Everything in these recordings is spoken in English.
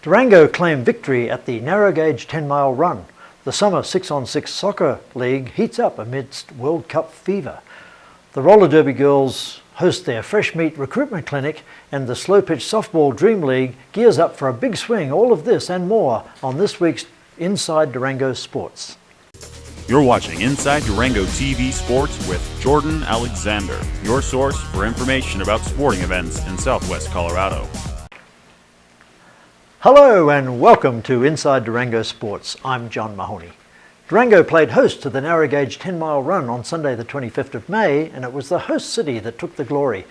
Durango claimed victory at the narrow gauge 10-mile run. The summer 6-on-6 soccer league heats up amidst World Cup fever. The roller derby girls host their Fresh Meat Recruitment Clinic, and the slow pitch softball Dream League gears up for a big swing. All of this and more on this week's Inside Durango Sports. You're watching Inside Durango TV Sports with Jordan Alexander, your source for information about sporting events in Southwest Colorado. Hello and welcome to Inside Durango Sports. I'm John Mahoney. Durango played host to the narrow gauge 10-mile run on Sunday the 25th of May, and it was the host city that took the glory.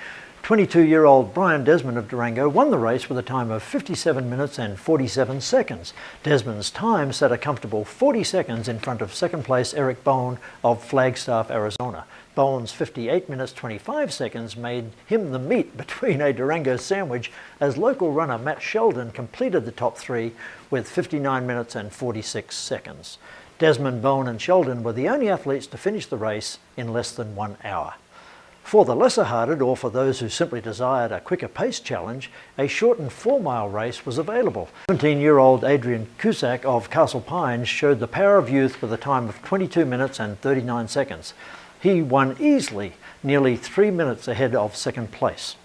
22-year-old Brian Desmond of Durango won the race with a time of 57 minutes and 47 seconds. Desmond's time set a comfortable 40 seconds in front of second place Eric Bone of Flagstaff, Arizona. Bone's 58 minutes 25 seconds made him the meat between a Durango sandwich as local runner Matt Sheldon completed the top three with 59 minutes and 46 seconds. Desmond, Bone and Sheldon were the only athletes to finish the race in less than 1 hour. For the lesser-hearted, or for those who simply desired a quicker pace challenge, a shortened 4-mile race was available. 17-year-old Adrian Cusack of Castle Pines showed the power of youth with a time of 22 minutes and 39 seconds. He won easily, nearly 3 minutes ahead of second place.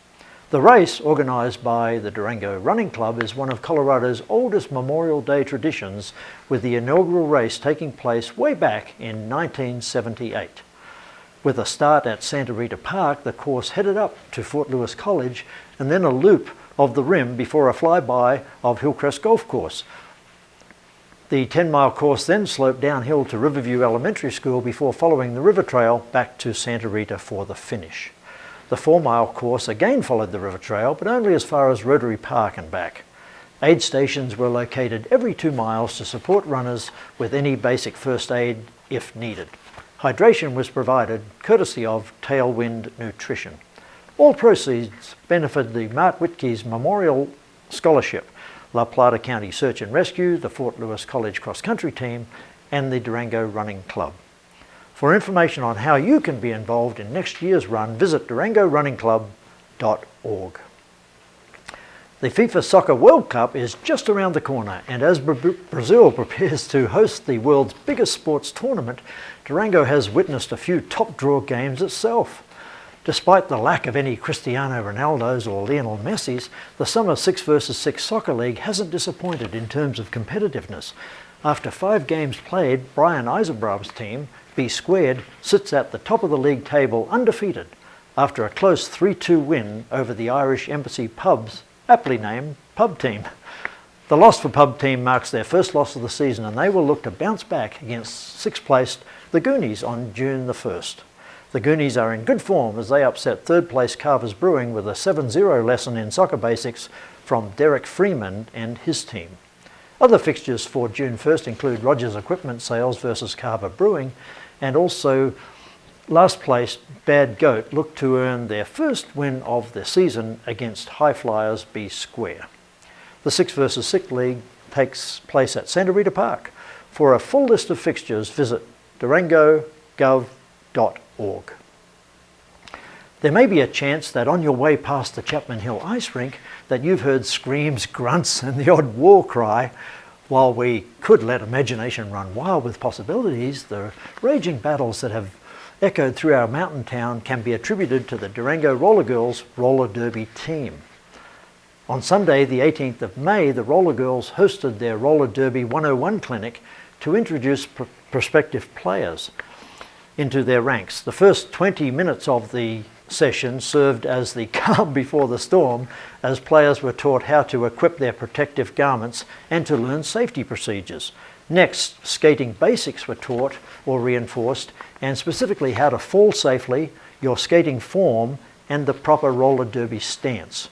The race, organised by the Durango Running Club, is one of Colorado's oldest Memorial Day traditions, with the inaugural race taking place way back in 1978. With a start at Santa Rita Park, the course headed up to Fort Lewis College and then a loop of the rim before a flyby of Hillcrest Golf Course. The 10-mile course then sloped downhill to Riverview Elementary School before following the river trail back to Santa Rita for the finish. The 4-mile course again followed the river trail, but only as far as Rotary Park and back. Aid stations were located every 2 miles to support runners with any basic first aid if needed. Hydration was provided courtesy of Tailwind Nutrition. All proceeds benefited the Mark Whitkey's Memorial Scholarship, La Plata County Search and Rescue, the Fort Lewis College Cross Country Team, and the Durango Running Club. For information on how you can be involved in next year's run, visit durangorunningclub.org. The FIFA Soccer World Cup is just around the corner, and as Brazil prepares to host the world's biggest sports tournament, Durango has witnessed a few top draw games itself. Despite the lack of any Cristiano Ronaldos or Lionel Messis, the Summer 6-versus-6 Soccer League hasn't disappointed in terms of competitiveness. After 5 games played, Brian Eisenbrau's team, B Squared, sits at the top of the league table undefeated after a close 3-2 win over the Irish Embassy Pubs, aptly named Pub Team. The loss for Pub Team marks their first loss of the season, and they will look to bounce back against 6th-placed the Goonies on June the 1st. The Goonies are in good form as they upset 3rd-place Carver's Brewing with a 7-0 lesson in soccer basics from Derek Freeman and his team. Other fixtures for June 1st include Rogers Equipment Sales versus Carver Brewing, and also last place Bad Goat look to earn their first win of the season against High Flyers B Square. The 6-versus-6 league takes place at Santa Rita Park. For a full list of fixtures, visit durangogov.org. There may be a chance that on your way past the Chapman Hill ice rink that you've heard screams, grunts and the odd war cry. While we could let imagination run wild with possibilities, the raging battles that have echoed through our mountain town can be attributed to the Durango Roller Girls roller derby team. On Sunday, the 18th of May, the Roller Girls hosted their Roller Derby 101 clinic to introduce prospective players into their ranks. The first 20 minutes of the session served as the calm before the storm, as players were taught how to equip their protective garments and to learn safety procedures. Next, skating basics were taught or reinforced, and specifically how to fall safely, your skating form, and the proper roller derby stance.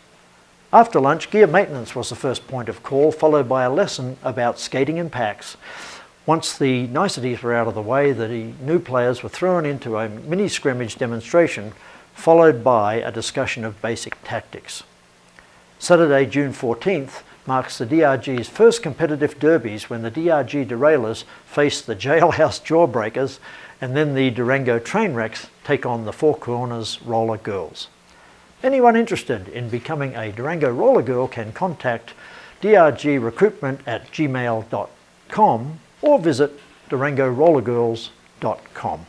After lunch, gear maintenance was the first point of call, followed by a lesson about skating in packs. Once the niceties were out of the way, the new players were thrown into a mini scrimmage demonstration, followed by a discussion of basic tactics. Saturday, June 14th, marks the DRG's first competitive derbies when the DRG Derailers face the Jailhouse Jawbreakers, and then the Durango Trainwrecks take on the Four Corners Roller Girls. Anyone interested in becoming a Durango Roller Girl can contact drgrecruitment@gmail.com, or visit durangorollergirls.com.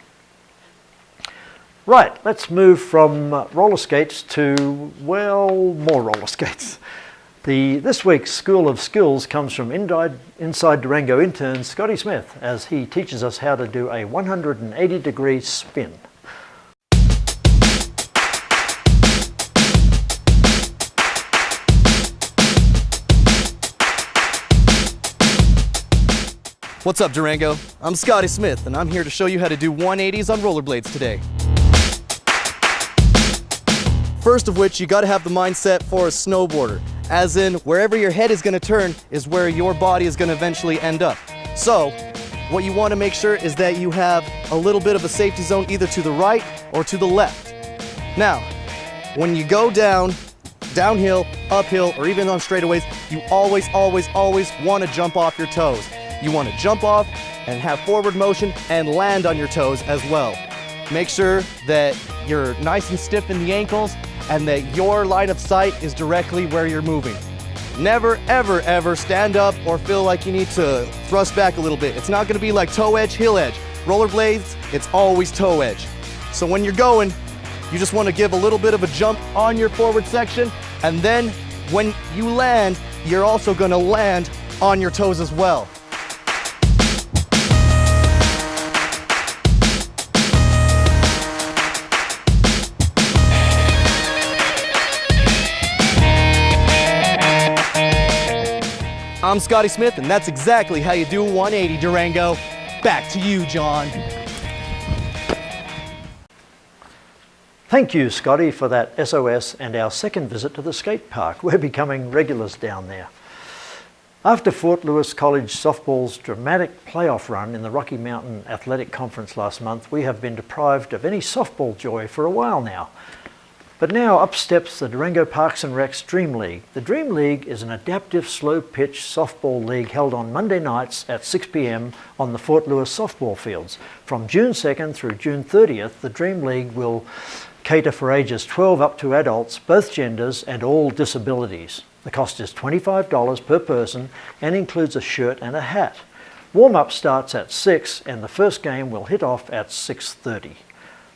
Right, let's move from roller skates to, well, more roller skates. This week's School of Skills comes from Inside Durango intern Scotty Smith, as he teaches us how to do a 180-degree spin. What's up, Durango? I'm Scotty Smith, and I'm here to show you how to do 180s on rollerblades today. First of which, you gotta have the mindset for a snowboarder, as in wherever your head is gonna turn is where your body is gonna eventually end up. So, what you wanna make sure is that you have a little bit of a safety zone either to the right or to the left. Now, when you go downhill, uphill, or even on straightaways, you always wanna jump off your toes. You wanna jump off and have forward motion and land on your toes as well. Make sure that you're nice and stiff in the ankles and that your line of sight is directly where you're moving. Never, ever stand up or feel like you need to thrust back a little bit. It's not gonna be like toe edge, heel edge. Rollerblades, it's always toe edge. So when you're going, you just wanna give a little bit of a jump on your forward section, and then when you land, you're also gonna land on your toes as well. I'm Scotty Smith, and that's exactly how you do 180, Durango. Back to you, John. Thank you, Scotty, for that SOS and our second visit to the skate park. We're becoming regulars down there. After Fort Lewis College softball's dramatic playoff run in the Rocky Mountain Athletic Conference last month, we have been deprived of any softball joy for a while now. But now up steps the Durango Parks and Rec's Dream League. The Dream League is an adaptive slow-pitch softball league held on Monday nights at 6 p.m. on the Fort Lewis softball fields. From June 2nd through June 30th, the Dream League will cater for ages 12 up to adults, both genders, and all disabilities. The cost is $25 per person and includes a shirt and a hat. Warm-up starts at 6 and the first game will hit off at 6:30.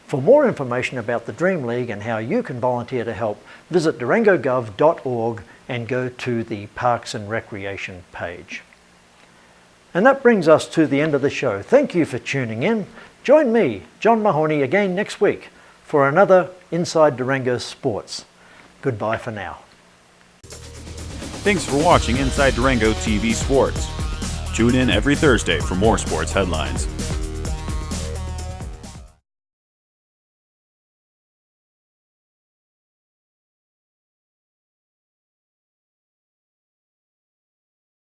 For more information about the Dream League and how you can volunteer to help, visit durangogov.org and go to the Parks and Recreation page. And that brings us to the end of the show. Thank you for tuning in. Join me, John Mahoney, again next week for another Inside Durango Sports. Goodbye for now. Thanks for watching Inside Durango TV Sports. Tune in every Thursday for more sports headlines.